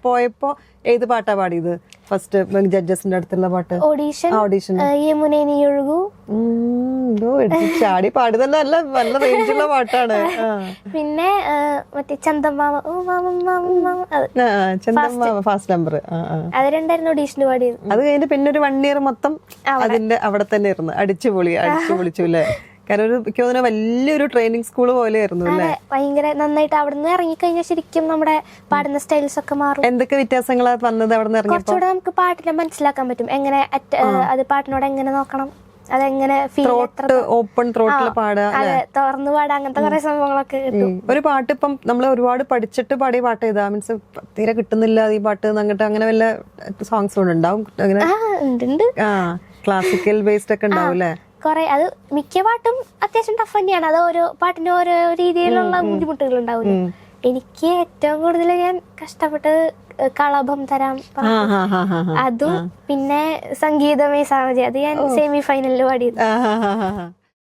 പോയപ്പോ ഏത് പാട്ടാ പാടിയത് ഫസ്റ്റ് ജഡ്ജസിന്റെ അടുത്തുള്ള പാട്ട്? ഓഡീഷൻ ചാടി പാടുതന്നെ അല്ല, നല്ല റേഞ്ചുള്ള പാട്ടാണ്. പിന്നെ മറ്റേ ചന്ദമാമ ഫാസ്റ്റ് നമ്പർ, അത് രണ്ടായിരുന്നു ഓഡീഷന് പാടിയത്. അത് കഴിഞ്ഞ് പിന്നെ ഒരു 1 ഇയർ മൊത്തം അതിന്റെ അവിടെ തന്നെ ഇരുന്നു അടിച്ചു പൊളിച്ചു അല്ലേ? കാരണം എനിക്ക് തോന്നുന്നു വലിയൊരു ട്രെയിനിങ് സ്കൂൾ പോലെയായിരുന്നു അല്ലേ? ഭയങ്കര നന്നായിട്ട് അവിടുന്ന് ഇറങ്ങിക്കഴിഞ്ഞാൽ ശരിക്കും നമ്മുടെ പാടുന്ന സ്റ്റൈൽസ് ഒക്കെ മാറും. എന്തൊക്കെ വ്യത്യാസങ്ങളാ വന്നത് അവിടെ നിന്ന് ഇറങ്ങിയപ്പോൾ? കുറച്ചുകൂടെ നമുക്ക് പാട്ടിനെ മനസ്സിലാക്കാൻ പറ്റും, എങ്ങനെ അത് പാട്ടിനോട് എങ്ങനെ നോക്കണം, അതെങ്ങനെ ഓപ്പൺ ത്രോട്ടിൽ പാടുക, തുറന്നു പാടുക, അങ്ങനത്തെ കുറെ സംഭവങ്ങളൊക്കെ കിട്ടും. ഒരു പാട്ട് ഇപ്പം നമ്മൾ ഒരുപാട് പഠിച്ചിട്ട് പാടിയ പാട്ട് ഏതാ? മീൻസ് തീരെ കിട്ടുന്നില്ല ഈ പാട്ട് അങ്ങോട്ട്, അങ്ങനെ വല്ല സോങ്സ് ഉണ്ടാവും അങ്ങനെ? ക്ലാസിക്കൽ ബേസ്ഡ് ഒക്കെ ഉണ്ടാവും അല്ലേ? കൊറേ, അത് മിക്ക പാട്ടും അത്യാവശ്യം ടഫ് തന്നെയാണ്. അത് ഓരോ പാട്ടിന് ഓരോ രീതിയിലുള്ള ബുദ്ധിമുട്ടുകൾ ഉണ്ടാവില്ല. എനിക്ക് ഏറ്റവും കൂടുതൽ ഞാൻ കഷ്ടപ്പെട്ട് കളഭം തരാം അതും പിന്നെ സംഗീതമേ സാമജി, അത് ഞാൻ സെമി ഫൈനലിൽ പാടിയത്.